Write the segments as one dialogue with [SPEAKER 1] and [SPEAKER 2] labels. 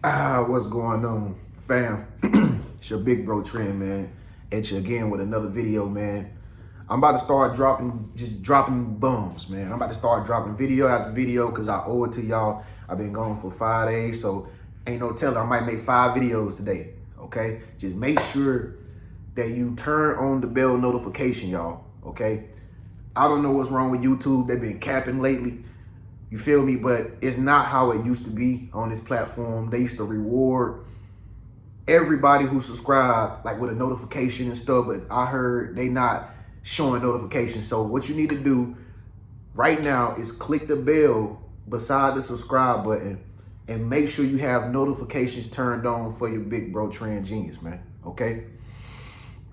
[SPEAKER 1] What's going on, fam? It's your big bro Trend, man. At you again with another video, man. I'm about to start dropping bombs, man. I'm about to start dropping video after video because I owe it to y'all. I've been gone for 5 days, so ain't no telling. I might make 5 videos today, okay? Just make sure that you turn on the bell notification, y'all, okay? I don't know what's wrong with YouTube. They've been capping lately. You feel me? But it's not how it used to be on this platform. They used to reward everybody who subscribed like with a notification and stuff, but I heard they not showing notifications. So what you need to do right now is click the bell beside the subscribe button and make sure you have notifications turned on for your big bro Trend Genius, man. Okay?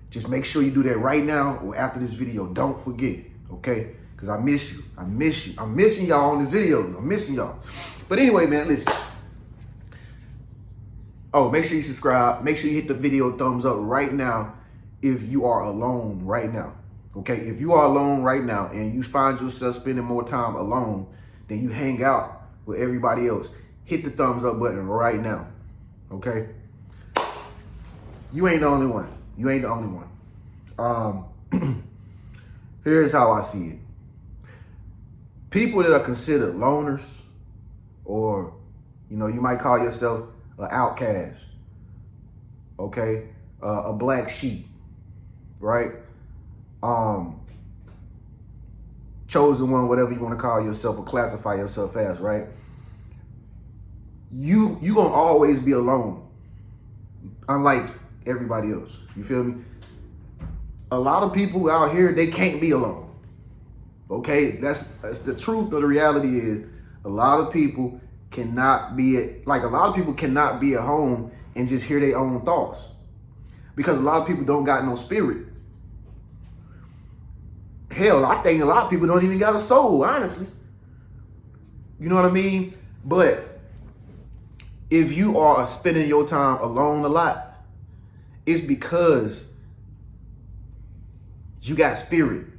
[SPEAKER 1] Just make sure you do that right now or after this video. Don't forget, okay? Because I miss you. I miss you. I'm missing y'all on this video. I'm missing y'all. But anyway, man, listen. Oh, make sure you subscribe. Make sure you hit the video thumbs up right now if you are alone right now. Okay? If you are alone right now and you find yourself spending more time alone than you hang out with everybody else, hit the thumbs up button right now. Okay? You ain't the only one. You ain't the only one. Here's how I see it. People that are considered loners, or, you know, you might call yourself an outcast, okay? A black sheep, right? Chosen one, whatever you want to call yourself or classify yourself as, right? You gonna always be alone, unlike everybody else. You feel me? A lot of people out here, they can't be alone. Okay, that's the truth of the reality is a lot of people cannot be at home and just hear their own thoughts, because a lot of people don't got no spirit. Hell, I think a lot of people don't even got a soul, honestly. You know what I mean? But if you are spending your time alone a lot, it's because you got spirit.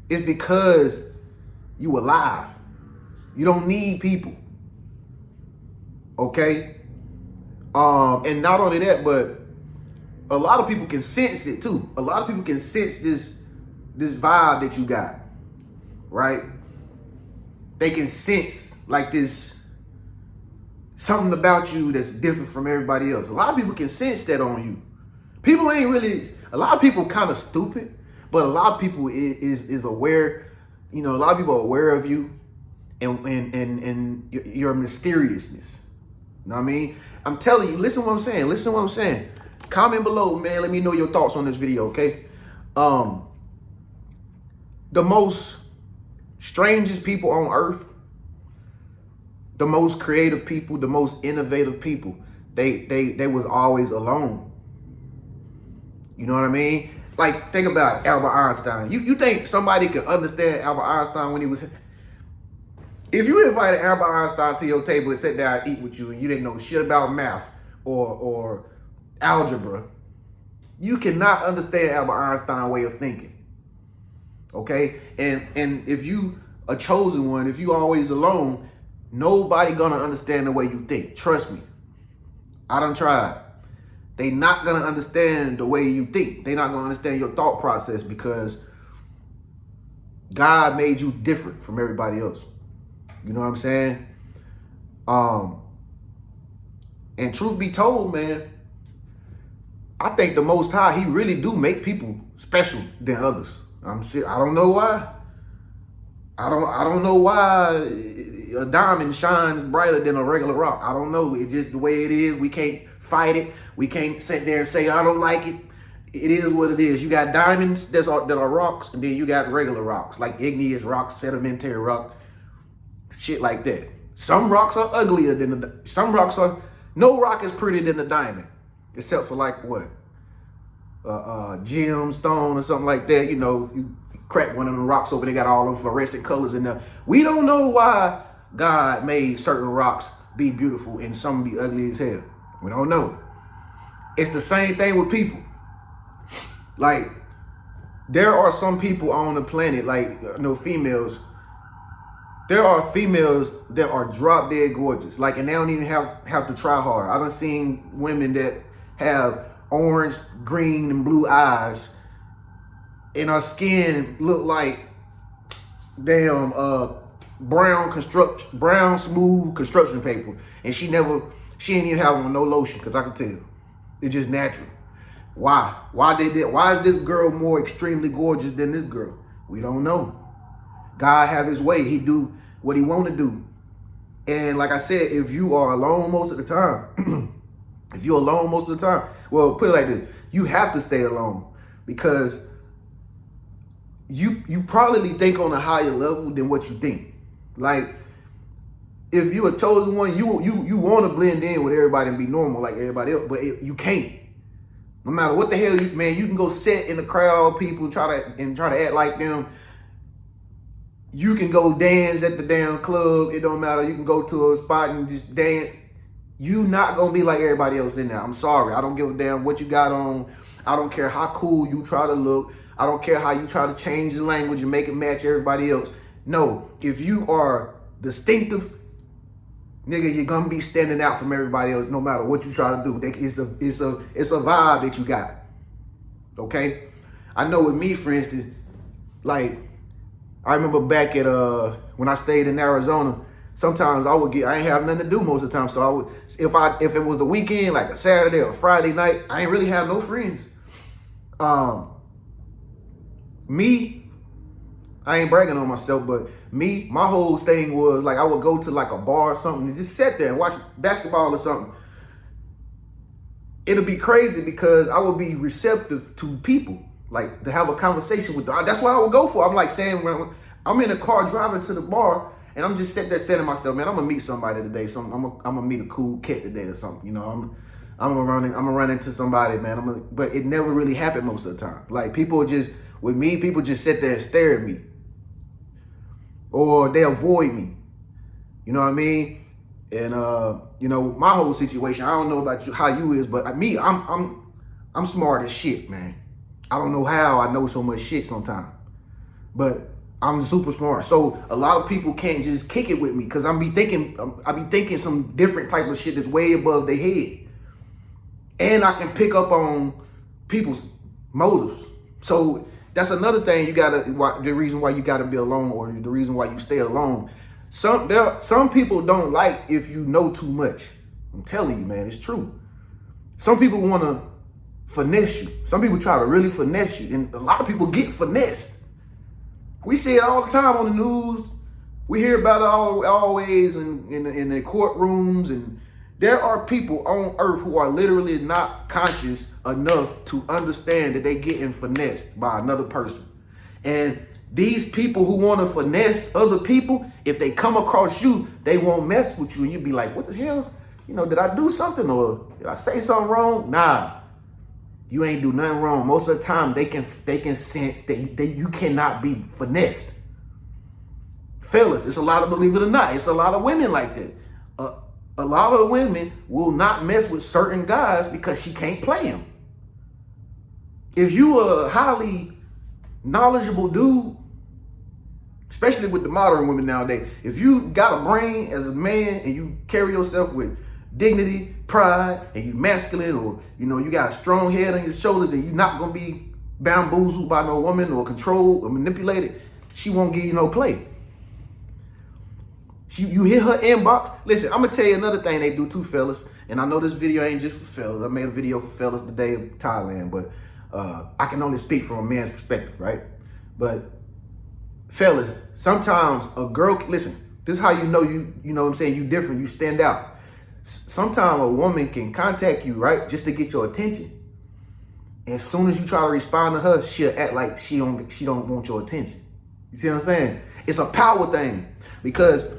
[SPEAKER 1] It's because you alive. You don't need people. Okay? And not only that, but a lot of people can sense it too. A lot of people can sense this vibe that you got. Right? They can sense like this something about you that's different from everybody else. A lot of people can sense that on you. People ain't really, a lot of people kind of stupid. But a lot of people is aware, you know, a lot of people are aware of you and your mysteriousness. You know what I mean? I'm telling you, listen to what I'm saying. Listen to what I'm saying. Comment below, man. Let me know your thoughts on this video, okay? The most strangest people on earth, the most creative people, the most innovative people, they was always alone. You know what I mean? Like, think about Albert Einstein. You think somebody could understand Albert Einstein when he was... If you invited Albert Einstein to your table and sat down and eat with you and you didn't know shit about math or algebra, you cannot understand Albert Einstein's way of thinking. Okay? And if you a chosen one, if you always alone, nobody gonna understand the way you think. Trust me. I done tried. They not going to understand the way you think. They not going to understand your thought process because God made you different from everybody else. You know what I'm saying? And truth be told, man, I think the Most High, he really do make people special than others. I don't know why. I don't know why a diamond shines brighter than a regular rock. I don't know. It's just the way it is. We can't fight it. We can't sit there and say, I don't like it. It is what it is. You got diamonds that are rocks, and then you got regular rocks, like igneous rocks, sedimentary rock, shit like that. Some rocks are uglier than no rock is prettier than a diamond, except for like what? Gemstone or something like that. You know, you crack one of them rocks open, they got all them fluorescent colors in there. We don't know why God made certain rocks be beautiful and some be ugly as hell. We don't know. It's the same thing with people. Like, there are some people on the planet, like, females, There are females that are drop dead gorgeous, like, and they don't even have to try hard. I done seen women that have orange, green, and blue eyes, and her skin look like damn brown smooth construction paper, and she ain't even have on no lotion, because I can tell it's just natural. Why is this girl more extremely gorgeous than this girl? We don't know. God have his way. He do what he want to do. And like I said, if you are alone most of the time, well, put it like this, you have to stay alone, because you probably think on a higher level than what you think. Like, if you a chosen one, you want to blend in with everybody and be normal like everybody else, but you can't. No matter what the hell, you can go sit in the crowd, people try to act like them. You can go dance at the damn club. It don't matter. You can go to a spot and just dance. You not gonna be like everybody else in there. I'm sorry. I don't give a damn what you got on. I don't care how cool you try to look. I don't care how you try to change the language and make it match everybody else. No, if you are distinctive, nigga, you're gonna be standing out from everybody else no matter what you try to do. It's a vibe that you got. Okay? I know with me, for instance, like, I remember back at when I stayed in Arizona, sometimes I ain't have nothing to do most of the time. So I would, if it was the weekend, like a Saturday or Friday night, I ain't really have no friends. I ain't bragging on myself, but my whole thing was like, I would go to like a bar or something and just sit there and watch basketball or something. It'll be crazy because I would be receptive to people, like to have a conversation with them. That's what I would go for. I'm like saying, when I'm in a car driving to the bar and I'm just sitting there saying to myself, man, I'm gonna meet somebody today. So I'm gonna meet a cool cat today or something. You know, I'm gonna run into somebody, man. But it never really happened most of the time. Like, people just sit there and stare at me, or they avoid me. You know what I mean? And you know, my whole situation, I don't know about you, how you is, but I'm smart as shit, man. I don't know how I know so much shit sometimes, but I'm super smart. So a lot of people can't just kick it with me, because I be thinking some different type of shit that's way above their head, and I can pick up on people's motives. So that's another thing the reason why you gotta be alone, or the reason why you stay alone. Some people don't like if you know too much. I'm telling you, man, it's true. Some people want to finesse you. Some people try to really finesse you, and a lot of people get finessed. We see it all the time on the news. We hear about it always in the courtrooms, and there are people on earth who are literally not conscious enough to understand that they getting finessed by another person. And these people who want to finesse other people, if they come across you, they won't mess with you, and you be like, what the hell? You know, did I do something, or did I say something wrong? Nah, you ain't do nothing wrong. Most of the time, they can sense that you cannot be finessed. Fellas, it's a lot of, believe it or not, it's a lot of women like that. A lot of women will not mess with certain guys because she can't play him. If you a highly knowledgeable dude, especially with the modern women nowadays, if you got a brain as a man and you carry yourself with dignity, pride, and you masculine, or you know, you got a strong head on your shoulders, and you're not gonna be bamboozled by no woman or controlled or manipulated, she won't give you no play. You hit her inbox. Listen, I'm gonna tell you another thing they do too, fellas. And I know this video ain't just for fellas. I made a video for fellas today in Thailand, but I can only speak from a man's perspective, right? But fellas, sometimes a girl, listen, this is how you know you know what I'm saying, you different, you stand out. Sometimes a woman can contact you, right, just to get your attention. And as soon as you try to respond to her, she'll act like she don't want your attention. You see what I'm saying? It's a power thing, because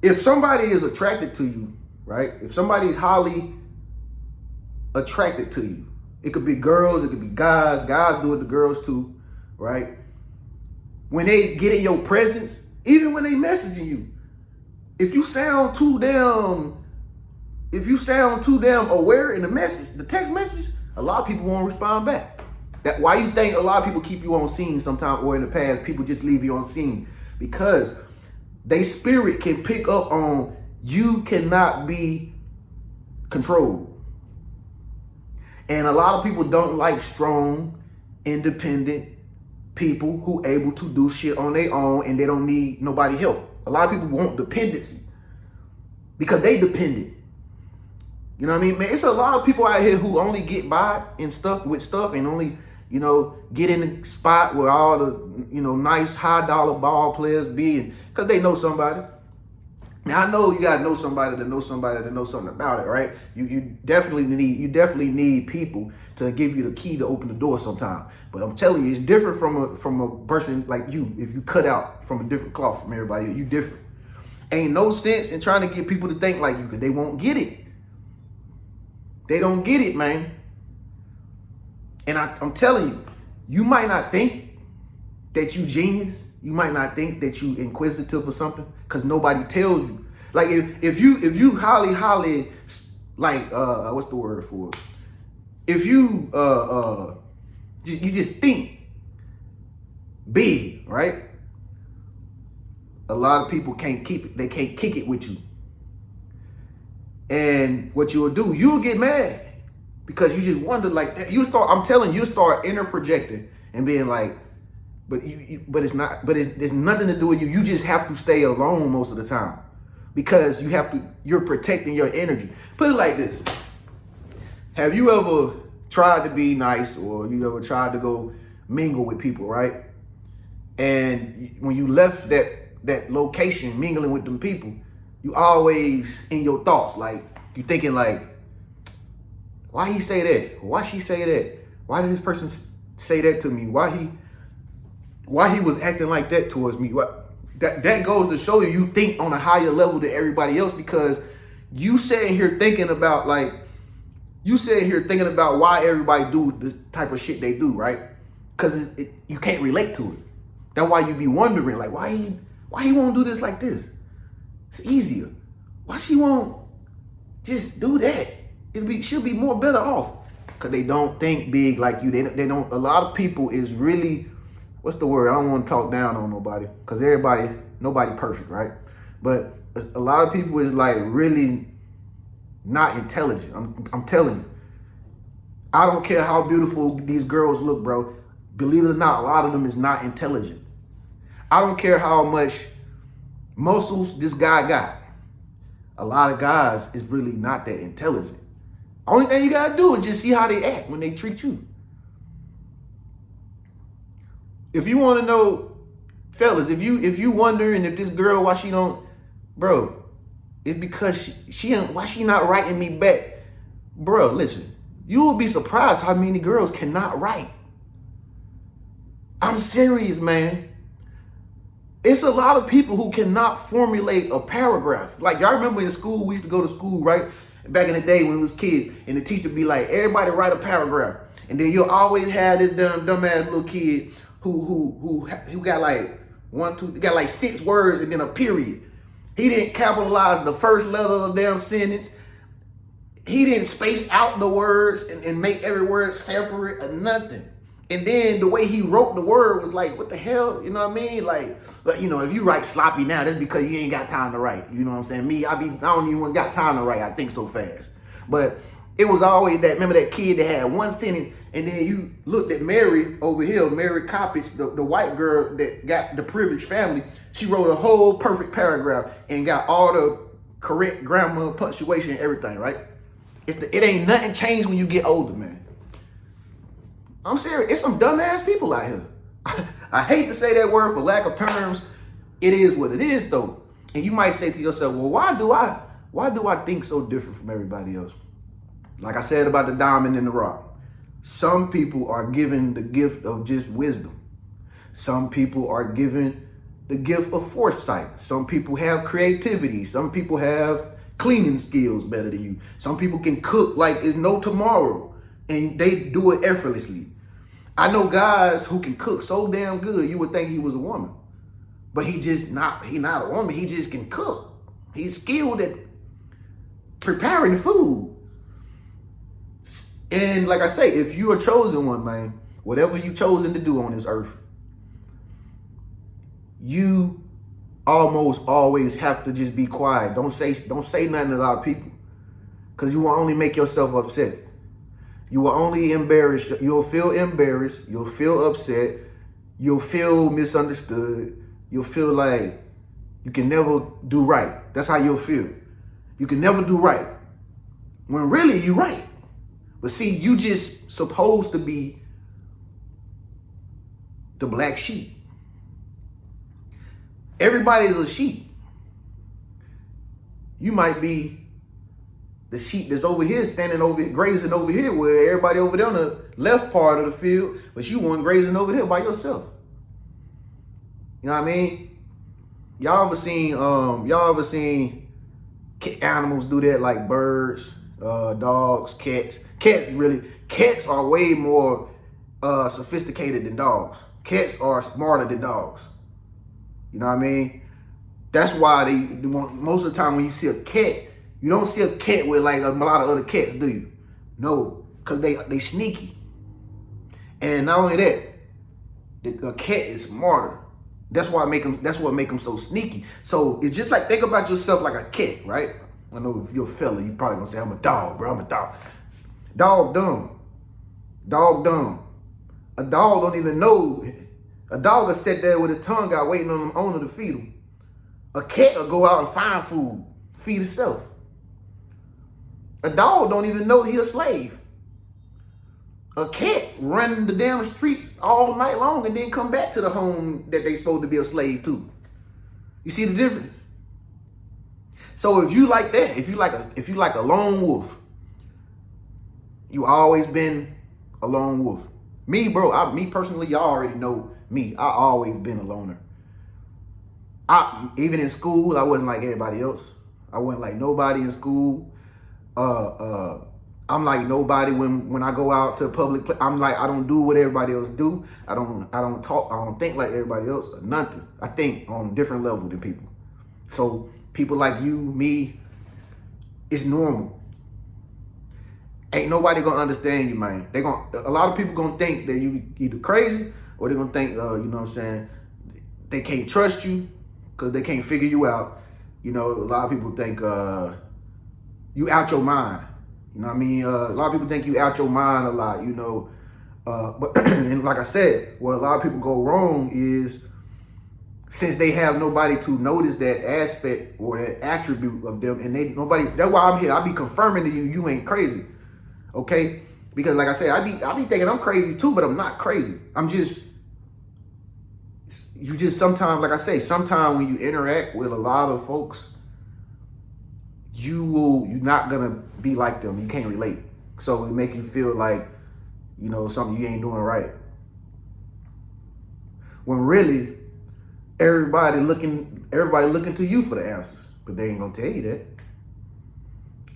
[SPEAKER 1] if somebody is attracted to you, right? If somebody is highly attracted to you, it could be girls, it could be guys. Guys do it to girls too, right? When they get in your presence, even when they messaging you, if you sound too damn aware in the message, the text message, a lot of people won't respond back. That's why you think a lot of people keep you on scene sometimes, or in the past, people just leave you on scene, because They spirit can pick up on you cannot be controlled. And a lot of people don't like strong, independent people who able to do shit on their own and they don't need nobody help. A lot of people want dependency because they dependent. You know what I mean, man? It's a lot of people out here who only get by and stuff with stuff and only, you know, get in the spot where all the, you know, nice high dollar ball players be because they know somebody. Now I know you gotta know somebody to know somebody to know something about it, right? You definitely need people to give you the key to open the door sometime. But I'm telling you, it's different from a person like you. If you cut out from a different cloth from everybody, you different. Ain't no sense in trying to get people to think like you because they won't get it. They don't get it, man. And I'm telling you, you might not think that you genius. You might not think that you inquisitive or something because nobody tells you. Like if you highly like what's the word for it? If you you just think big, right? A lot of people can't keep it. They can't kick it with you. And what you'll do, you'll get mad because you just wonder like that. I'm telling you, start inner projecting and being like, but it's there's nothing to do with you. You just have to stay alone most of the time because you're protecting your energy. Put it like this. Have you ever tried to be nice or you ever tried to go mingle with people, right? And when you left that location mingling with them people, you always in your thoughts, like you thinking like, why he say that? Why she say that? Why did this person say that to me? Why he was acting like that towards me? That goes to show you think on a higher level than everybody else because you sitting here thinking about why everybody do the type of shit they do, right? Because you can't relate to it. That's why you be wondering like why he won't do this like this. It's easier. Why she won't just do that? She'll be more better off because they don't think big like you. They don't. A lot of people is really. What's the word? I don't want to talk down on nobody because nobody perfect, right? But a lot of people is like really not intelligent. I'm telling you. I don't care how beautiful these girls look, bro. Believe it or not, a lot of them is not intelligent. I don't care how much muscles this guy got. A lot of guys is really not that intelligent. Only thing you gotta do is just see how they act when they treat you. If you want to know, fellas, if you wondering if this girl why she don't, bro, it's because why she not writing me back, bro. Listen, you will be surprised how many girls cannot write. I'm serious, man. It's a lot of people who cannot formulate a paragraph. Like y'all remember in school, we used to go to school, right? Back in the day when we was kids, and the teacher be like, everybody write a paragraph. And then you'll always have this dumbass little kid who got like 6 words and then a period. He didn't capitalize the first letter of the damn sentence. He didn't space out the words and make every word separate or nothing. And then the way he wrote the word was like, what the hell? You know what I mean? Like, but you know, if you write sloppy now, that's because you ain't got time to write. You know what I'm saying? Me, I don't even got time to write. I think so fast. But it was always that, remember that kid that had one sentence and then you looked at Mary over here, Mary Coppage, the white girl that got the privileged family. She wrote a whole perfect paragraph and got all the correct grammar, punctuation, and everything, right? It ain't nothing changed when you get older, man. I'm serious. It's some dumbass people out here. I hate to say that word for lack of terms. It is what it is, though. And you might say to yourself, well, why do I think so different from everybody else? Like I said about the diamond in the rock. Some people are given the gift of just wisdom. Some people are given the gift of foresight. Some people have creativity. Some people have cleaning skills better than you. Some people can cook like it's no tomorrow and they do it effortlessly. I know guys who can cook so damn good you would think he was a woman. But he not a woman, he just can cook. He's skilled at preparing food. And like I say, if you are chosen one, man, whatever you chosen to do on this earth, you almost always have to just be quiet. Don't say nothing to a lot of people, because you will only make yourself upset. You will only embarrass. You'll feel embarrassed. You'll feel upset. You'll feel misunderstood. You'll feel like you can never do right. That's how you'll feel. You can never do right, when really you're right. But see, you just supposed to be the black sheep. Everybody is a sheep. You might be the sheep that's over here, standing over here, grazing over here, where everybody over there on the left part of the field, but you one grazing over there by yourself. You know what I mean? Y'all ever seen animals do that, like birds, dogs, cats? Cats are way more sophisticated than dogs. Cats are smarter than dogs. You know what I mean? That's why most of the time when you see a cat, you don't see a cat with like a lot of other cats, do you? No, because they sneaky. And not only that, a cat is smarter. That's what make them so sneaky. So it's just like, think about yourself like a cat, right? I know if you're a fella, you probably gonna say, I'm a dog, bro. I'm a dog. Dog dumb. Dog dumb. A dog don't even know. A dog will sit there with his tongue out waiting on the owner to feed him. A cat will go out and find food, feed itself. A dog don't even know he a slave. A cat run the damn streets all night long and then come back to the home that they supposed to be a slave to. You see the difference? So if you like that, if you like a lone wolf, you always been a lone wolf. Me, bro, me personally, y'all already know me. I always been a loner. Even in school, I wasn't like everybody else. I wasn't like nobody in school. I'm like nobody when I go out to public place. I'm like, I don't do what everybody else do. I don't talk. I don't think like everybody else or nothing. I think on a different level than people. So people like you, me, it's normal. Ain't nobody gonna understand you, man. A lot of people gonna think that you either crazy or they're gonna think, you know what I'm saying, they can't trust you because they can't figure you out. You know, a lot of people think you out your mind. You know what I mean? A lot of people think you out your mind a lot, you know. But and like I said, where a lot of people go wrong is, since they have nobody to notice that aspect or that attribute of them, and that's why I'm here. I be confirming to you ain't crazy. Okay? Because like I said, I be thinking I'm crazy too, but I'm not crazy. You just sometimes, like I say, sometimes when you interact with a lot of folks, you're not gonna be like them. You can't relate. So it make you feel like, you know, something you ain't doing right. When really, everybody looking to you for the answers, but they ain't gonna tell you that.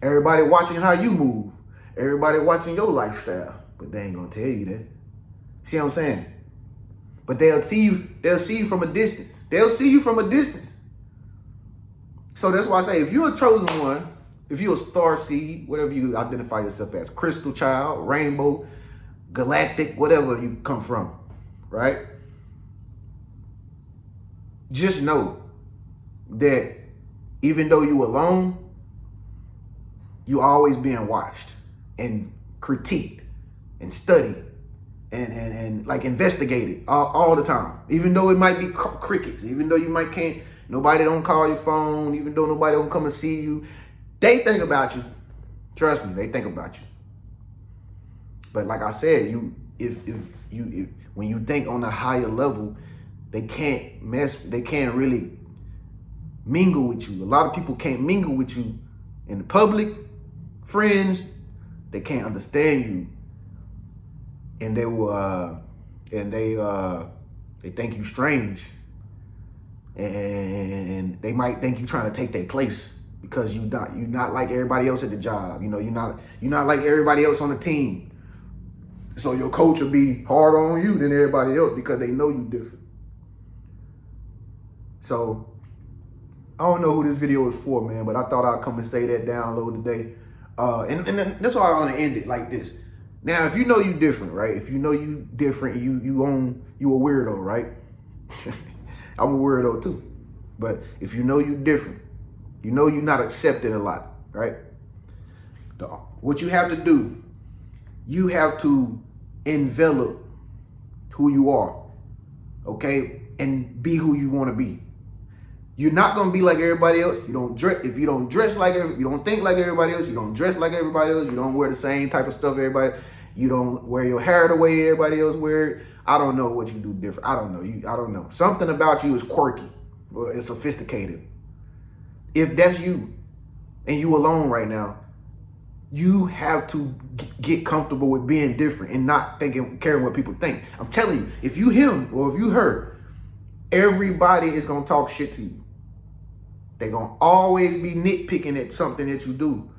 [SPEAKER 1] Everybody watching how you move. Everybody watching your lifestyle, but they ain't gonna tell you that. See what I'm saying? But they'll see you from a distance. They'll see you from a distance. So that's why I say, if you're a chosen one, if you're a star seed, whatever you identify yourself as, crystal child, rainbow, galactic, whatever you come from, right? Just know that even though you alone, you always being watched and critiqued and studied and like investigated all the time. Even though it might be crickets, even though you can't, nobody don't call your phone, even though nobody don't come and see you, they think about you. Trust me, they think about you. But like I said, when you think on a higher level, they can't really mingle with you. A lot of people can't mingle with you in the public, friends, they can't understand you. And they think you strange. And they might think you trying to take their place because you're not like everybody else at the job. You know, you're not like everybody else on the team. So your coach will be harder on you than everybody else because they know you different. So I don't know who this video is for, man, but I thought I'd come and say that download today. And that's why I want to end it like this. Now, if you know you different, right? If you know you different, you a weirdo, right? I'm a weirdo too. But if you know you're different, you know you're not accepted a lot, right? What you have to do, you have to envelop who you are, okay? And be who you want to be. You're not gonna be like everybody else. You don't dress if you don't dress like you don't think like everybody else. You don't dress like everybody else. You don't wear the same type of stuff everybody. You don't wear your hair the way everybody else wear it. I don't know what you do different. I don't know. I don't know. Something about you is quirky. Or it's sophisticated. If that's you, and you alone right now, you have to get comfortable with being different and not caring what people think. I'm telling you, if you him or if you her, everybody is gonna talk shit to you. They're going to always be nitpicking at something that you do,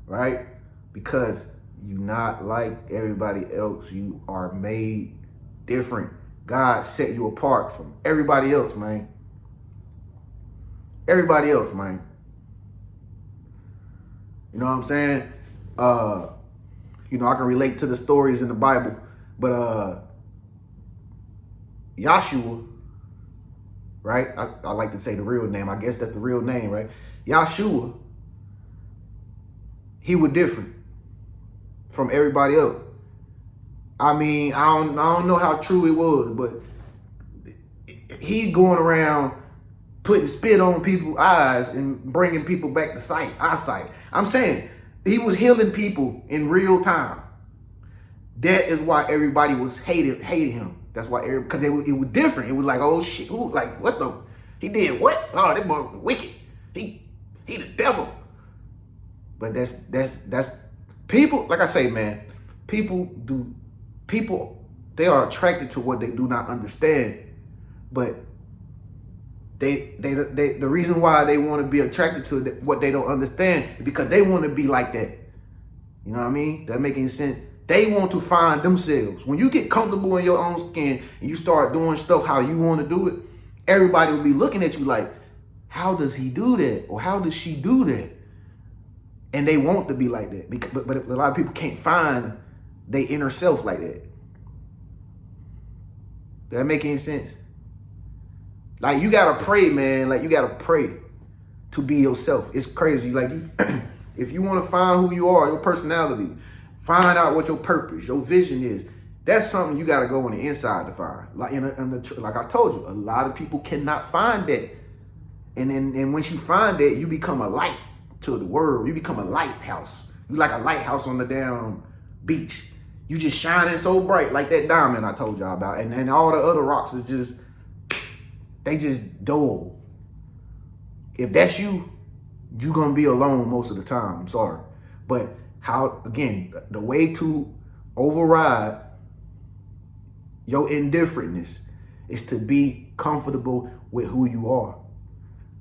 [SPEAKER 1] right? Because you're not like everybody else. You are made different. God set you apart from everybody else, man. Everybody else, man. You know what I'm saying? You know, I can relate to the stories in the Bible, but Yahshua, right? I like to say the real name. I guess that's the real name, right? Yahshua, he was different from everybody else. I mean, I don't know how true it was, but he's going around putting spit on people's eyes and bringing people back to eyesight. I'm saying he was healing people in real time. That is why everybody was hated him. That's why because it was different. It was like, oh shit, like what the? He did what? Oh, that boy was wicked. He the devil. But that's people. Like I say, man, people they are attracted to what they do not understand. But the reason why they want to be attracted to what they don't understand is because they want to be like that. You know what I mean? That making sense? They want to find themselves. When you get comfortable in your own skin and you start doing stuff how you want to do it, everybody will be looking at you like, how does he do that? Or how does she do that? And they want to be like that. But a lot of people can't find their inner self like that. Does that make any sense? Like, you got to pray, man. Like, you got to pray to be yourself. It's crazy. Like, if you want to find who you are, your personality, find out what your purpose, your vision is. That's something you got to go on the inside to find. Like like I told you, a lot of people cannot find that. And once you find that, you become a light to the world. You become a lighthouse. You like a lighthouse on the damn beach. You just shining so bright like that diamond I told y'all about. And all the other rocks is just, they just dull. If that's you, you're going to be alone most of the time. I'm sorry. But again, the way to override your indifferentness is to be comfortable with who you are.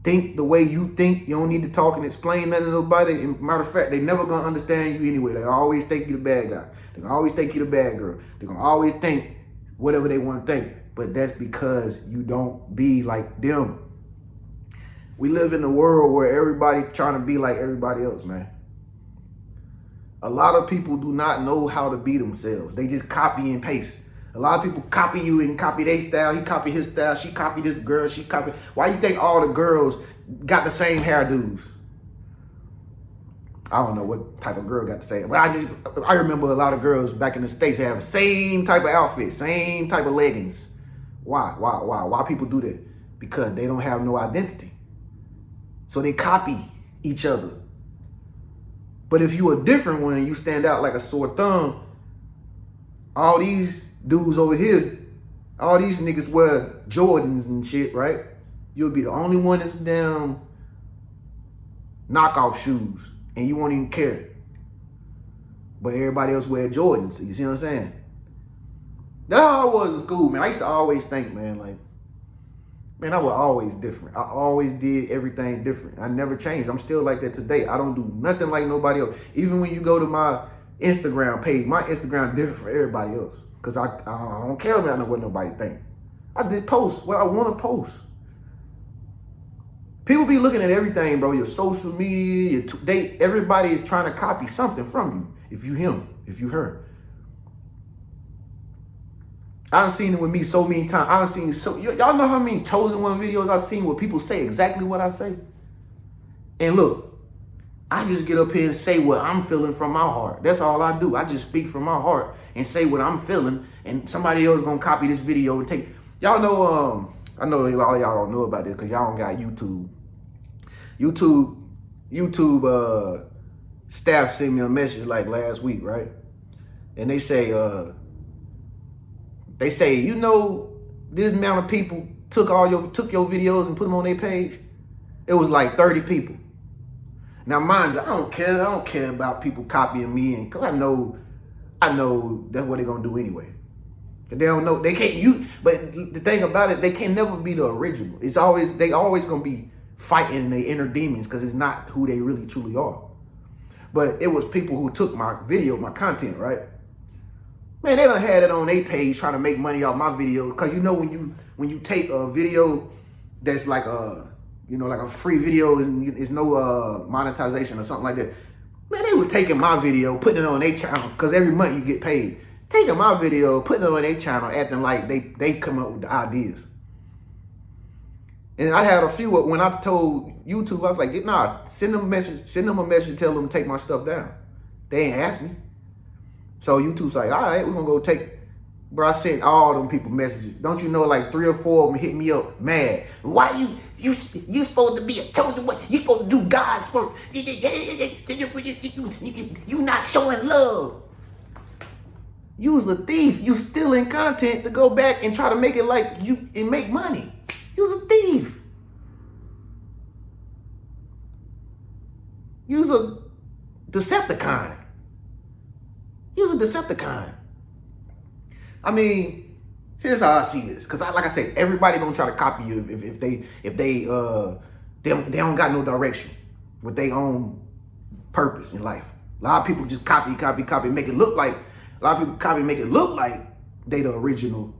[SPEAKER 1] Think the way you think. You don't need to talk and explain nothing to nobody. And matter of fact, they never gonna understand you anyway. They always think you the bad guy. They're gonna always think you the bad girl. They're gonna always think whatever they want to think. But that's because you don't be like them. We live in a world where everybody trying to be like everybody else, man. A lot of people do not know how to be themselves. They just copy and paste. A lot of people copy you and copy their style. He copy his style. She copy this girl. She copy. Why you think all the girls got the same hairdos? I don't know what type of girl got the same. But I remember a lot of girls back in the States have the same type of outfit, same type of leggings. Why people do that? Because they don't have no identity. So they copy each other. But if you a different one, you stand out like a sore thumb. All these dudes over here, all these niggas wear Jordans and shit, right? You'll be the only one that's damn knockoff shoes, and you won't even care. But everybody else wear Jordans. You see what I'm saying? That's how I was in school, man. I used to always think, man, like, man, I was always different. I always did everything different. I never changed. I'm still like that today. I don't do nothing like nobody else. Even when you go to my Instagram page, my Instagram different from everybody else. Because I don't care about what nobody think. I just post what I want to post. People be looking at everything, bro. Your social media, everybody is trying to copy something from you. If you him, if you her. I done seen it with me so many times. I done seen so y'all know how many chosen one videos I've seen where people say exactly what I say. And look, I just get up here and say what I'm feeling from my heart. That's all I do. I just speak from my heart and say what I'm feeling. And somebody else gonna copy this video and take. Y'all know, I know a lot of y'all don't know about this because y'all don't got YouTube. YouTube staff sent me a message like last week, right? And they say, you know, this amount of people took your videos and put them on their page. It was like 30 people. Now, mind you, I don't care about people copying me, and cause I know that's what they're gonna do anyway. Cause they don't know, they can't. But the thing about it, they can never be the original. They always gonna be fighting their inner demons because it's not who they really truly are. But it was people who took my video, my content, right? Man, they done had it on their page trying to make money off my video. Cause you know when you take a video that's like like a free video and it's no monetization or something like that. Man, they was taking my video, putting it on their channel, because every month you get paid. Taking my video, putting it on their channel, acting like they come up with the ideas. And I had a few, when I told YouTube, I was like, nah, send them a message, tell them to take my stuff down. They ain't asked me. So YouTube's like, all right, we're gonna go take. Bro, I sent all them people messages. Don't you know, like 3 or 4 of them hit me up mad. Why you supposed to be a chosen one? You supposed to do God's work. You not showing love. You was a thief. You stealing content to go back and try to make it like you and make money. You was a thief. You was a Decepticon. You was a Decepticon. I mean, here's how I see this. Cause like I said, everybody gonna try to copy you if they don't got no direction with their own purpose in life. A lot of people just copy, make it look like. A lot of people copy, make it look like they the original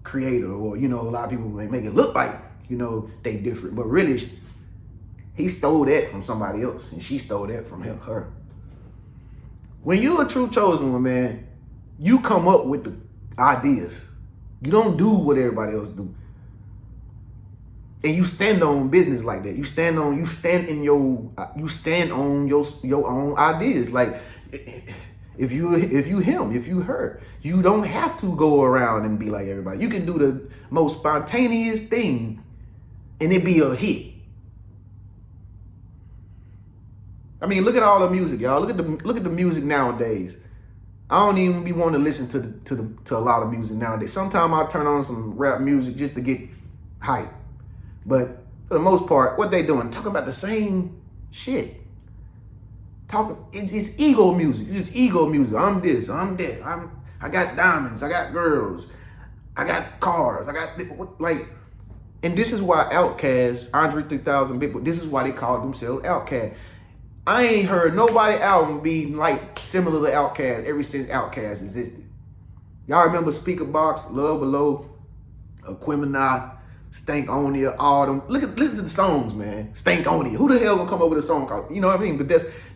[SPEAKER 1] creator, or a lot of people make it look like they different. But really, he stole that from somebody else, and she stole that from her. When you a true chosen one, man, you come up with the ideas. You don't do what everybody else do. And you stand on business like that. You stand on your own ideas. Like if you her, you don't have to go around and be like everybody. You can do the most spontaneous thing and it be a hit. I mean, look at all the music, y'all. Look at the music nowadays. I don't even be wanting to listen to a lot of music nowadays. Sometimes I turn on some rap music just to get hype. But for the most part, what they doing? Talking about the same shit. It's ego music. It's just ego music. I'm this, I'm that. I got diamonds, I got girls, I got cars, and this is why Outkast, Andre 3000, this is why they call themselves Outkast. I ain't heard nobody album be like similar to Outkast ever since Outkast existed. Y'all remember Speaker Box, Love Below, Aquemini, Stankonia, all them. Listen to the songs, man. Stankonia. Who the hell gonna come up with a song called? You know what I mean? But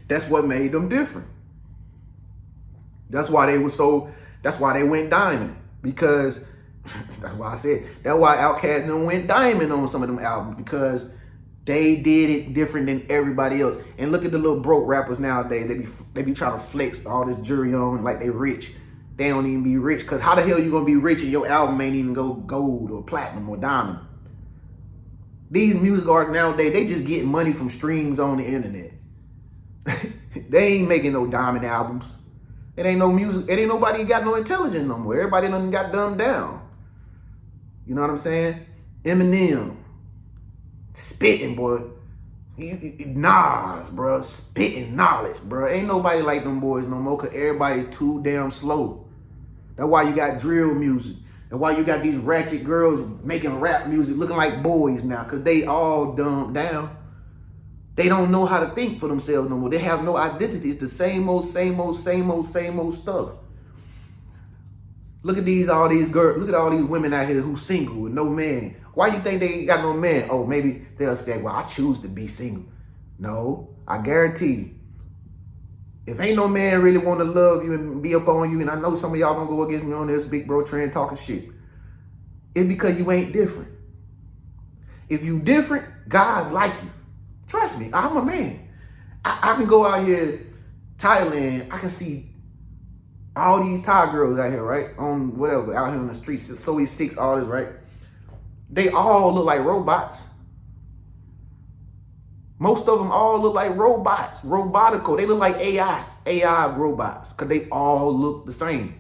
[SPEAKER 1] that's what made them different. That's why they went diamond. Because that's why I said that's why Outkast went diamond on some of them albums, because they did it different than everybody else. And look at the little broke rappers nowadays. They be trying to flex all this jewelry on like they rich. They don't even be rich. Cause how the hell you gonna be rich and your album ain't even go gold or platinum or diamond? These music artists nowadays, they just get money from streams on the internet. They ain't making no diamond albums. It ain't no music. It ain't nobody got no intelligence no more. Everybody done got dumbed down. You know what I'm saying? Eminem. Spitting, boy. Nas, bro. Spitting knowledge, bro. Ain't nobody like them boys no more, because everybody's too damn slow. That's why you got drill music. That's why you got these ratchet girls making rap music looking like boys now, because they all dumbed down. They don't know how to think for themselves no more. They have no identity. It's the same old stuff. Look at all these girls. Look at all these women out here who single with no man. Why you think they ain't got no man? Oh, maybe they'll say, well, I choose to be single. No, I guarantee you, if ain't no man really want to love you and be up on you, and I know some of y'all gonna go against me on this big bro trend talking shit, It's because you ain't different. If you different, guys like you. Trust me, I'm a man. I can go out here, Thailand, I can see all these Thai girls out here, right? On whatever, out here on the streets, so 6, all this, right? They all look like robots. Most of them all look like robots, robotical. They look like AI robots, because they all look the same.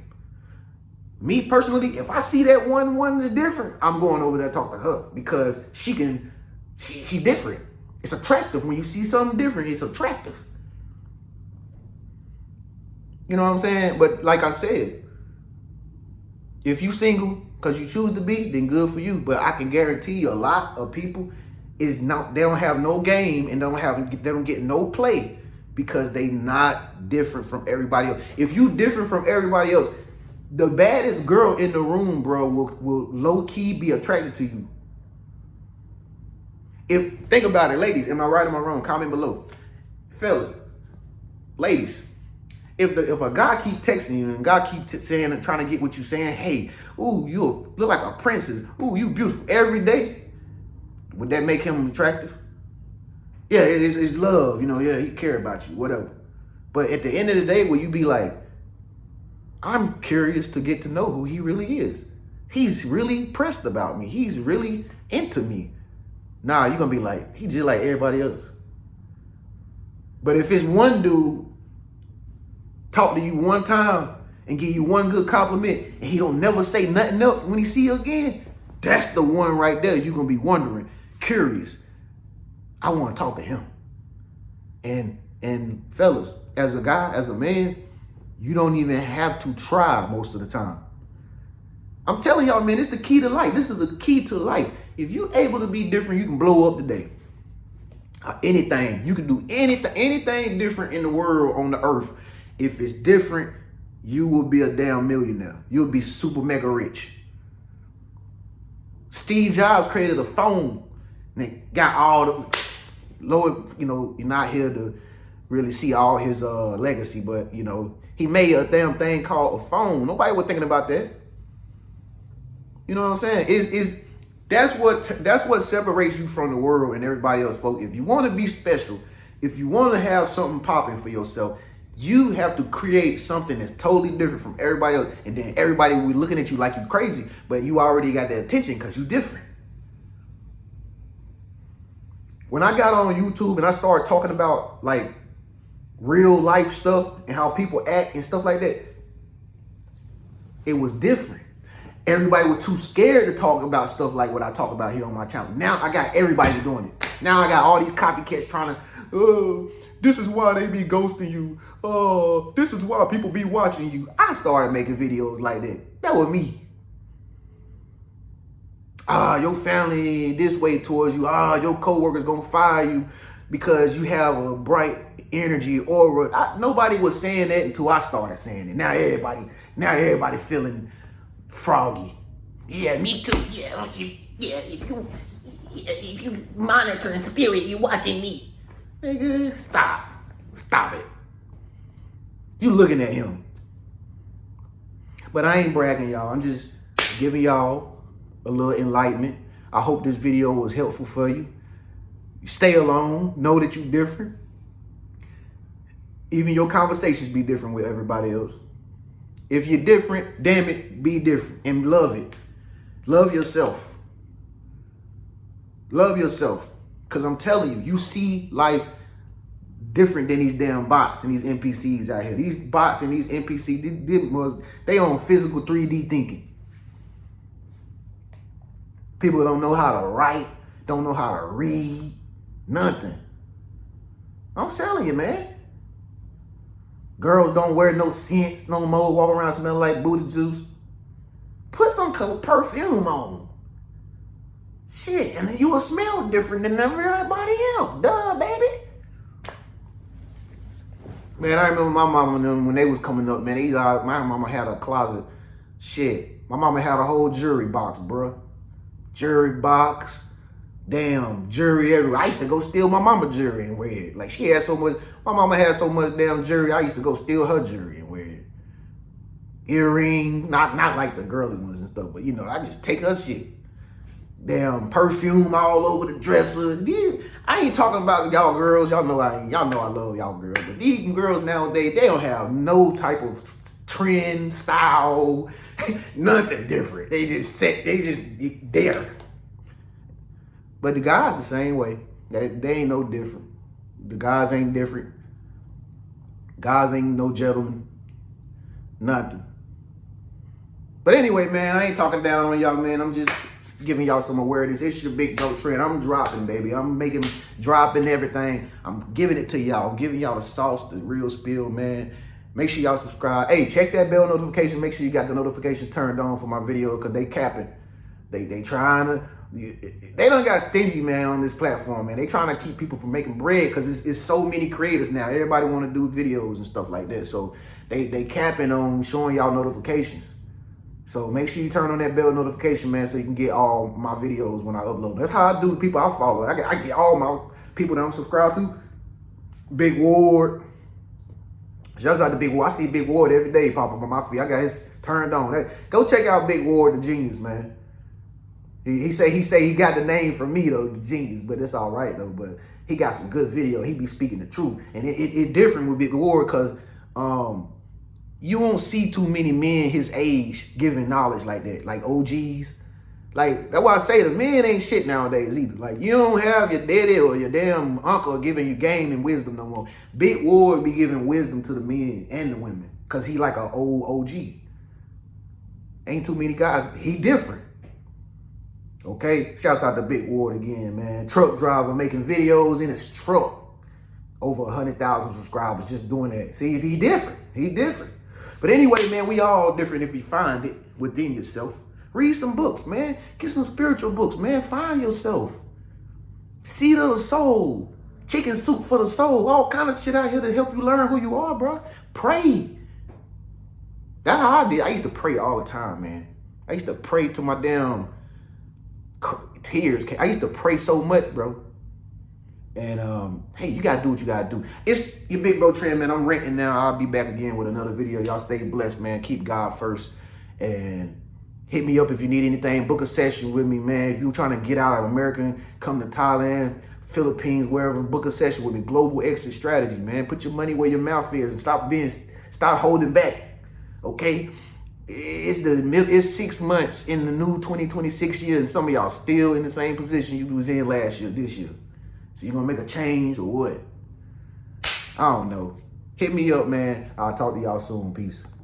[SPEAKER 1] Me personally, if I see that one is different, I'm going over there to talk to her, because she different. It's attractive. When you see something different, it's attractive. You know what I'm saying? But like I said, if you single because you choose to be, then good for you. But I can guarantee you a lot of people they don't have no game, and they don't get no play, because they not different from everybody else. If you different from everybody else, the baddest girl in the room, bro, will low-key be attracted to you. Think about it, ladies. Am I right or am I wrong? Comment below. Fellas, ladies, if a guy keep texting you and God keep saying and trying to get what you saying, hey, ooh, you look like a princess. Ooh, you beautiful every day. Would that make him attractive? Yeah, it's love. You know, yeah, he care about you, whatever. But at the end of the day, will you be like, I'm curious to get to know who he really is. He's really pressed about me. He's really into me. Nah, you're going to be like, he's just like everybody else. But if it's one dude talk to you one time and give you one good compliment, and he don't never say nothing else when he see you again, that's the one right there. You're going to be wondering, curious. I want to talk to him. And fellas, as a guy, as a man, you don't even have to try most of the time. I'm telling y'all, man, it's the key to life. This is the key to life. If you're able to be different, you can blow up today. Anything. You can do anything different in the world, on the earth. If it's different, you will be a damn millionaire. You'll be super mega rich. Steve Jobs created a phone. And it got all the lower, you know, you're not here to really see all his legacy, but you know, he made a damn thing called a phone. Nobody was thinking about that. You know what I'm saying? That's what separates you from the world and everybody else, folks. If you want to be special, if you want to have something popping for yourself, you have to create something that's totally different from everybody else. And then everybody will be looking at you like you crazy, but you already got their attention because you're different. When I got on YouTube and I started talking about like real life stuff and how people act and stuff like that, it was different. Everybody was too scared to talk about stuff like what I talk about here on my channel. Now I got everybody doing it. Now I got all these copycats trying to, this is why they be ghosting you. This is why people be watching you. I started making videos like that. That was me. Your family this way towards you. Your coworkers gonna fire you because you have a bright energy aura. Nobody was saying that until I started saying it. Now everybody feeling froggy. Yeah, me too. Yeah, if you monitoring spirit, you watching me. Nigga, stop it. You looking at him. But I ain't bragging, y'all. I'm just giving y'all a little enlightenment. I hope this video was helpful for you. Stay alone. Know that you're different. Even your conversations be different with everybody else. If you're different, damn it, be different and love it. Love yourself. Love yourself. Because I'm telling you, you see life different than these damn bots and these NPCs out here. These bots and these NPCs, they on physical 3D thinking. People don't know how to write, don't know how to read, nothing. I'm telling you, man. Girls don't wear no scents no more, walk around smelling like booty juice. Put some color perfume on. Shit, and then you will smell different than everybody else. Duh, baby. Man, I remember my mama and them when they was coming up, man. My mama had a closet. Shit, my mama had a whole jewelry box, bro. Jewelry box. Damn, jewelry everywhere. I used to go steal my mama jewelry and wear it. Like, she had so much, my mama had so much damn jewelry, I used to go steal her jewelry and wear it. earring, not like the girly ones and stuff, but you know, I just take her shit. Damn perfume all over the dresser. I ain't talking about y'all girls. Y'all know I love y'all girls. But these girls nowadays, they don't have no type of trend, style, nothing different. They just there. But the guys the same way. They ain't no different. The guys ain't different. Guys ain't no gentlemen. Nothing. But anyway, man, I ain't talking down on y'all, man. I'm just giving y'all some awareness. It's your big bro trend. I'm dropping, baby. I'm dropping everything. I'm giving it to y'all. I'm giving y'all the sauce, the real spill, man. Make sure y'all subscribe. Hey, check that bell notification. Make sure you got the notification turned on for my video, because they capping. They trying to, they done got stingy, man, on this platform, man. They trying to keep people from making bread, because it's so many creators now. Everybody want to do videos and stuff like that. So they capping on showing y'all notifications. So make sure you turn on that bell notification, man, so you can get all my videos when I upload. That's how I do the people I follow. I get all my people that I'm subscribed to. Big Ward. Shouts out to Big Ward. I see Big Ward every day pop up on my feed. I got his turned on. Go check out Big Ward, the genius, man. He say he got the name from me though, the genius, but it's all right though. But he got some good video. He be speaking the truth, and it different with Big Ward, because you won't see too many men his age giving knowledge like that, like OGs. Like, that's why I say the men ain't shit nowadays either. Like, you don't have your daddy or your damn uncle giving you game and wisdom no more. Big Ward be giving wisdom to the men and the women, because he like an old OG. Ain't too many guys. He different. Okay? Shouts out to Big Ward again, man. Truck driver making videos in his truck. Over 100,000 subscribers just doing that. See, if he different. He different. But anyway, man, we all different if you find it within yourself. Read some books, man. Get some spiritual books, man. Find yourself. Seed of the soul. Chicken soup for the soul. All kind of shit out here to help you learn who you are, bro. Pray. That's how I did. I used to pray all the time, man. I used to pray to my damn tears. I used to pray so much, bro. And hey, you gotta do what you gotta do. It's your big bro trend, man. I'm renting now. I'll be back again with another video. Y'all stay blessed, man. Keep God first. And hit me up if you need anything. Book a session with me, man. If you're trying to get out of America, come to Thailand, Philippines, wherever, book a session with me. Global exit strategy, man. Put your money where your mouth is and stop holding back. Okay? It's 6 months in the new 2026 year, and some of y'all still in the same position you was in last year, this year. So you gonna make a change or what? I don't know. Hit me up, man. I'll talk to y'all soon. Peace.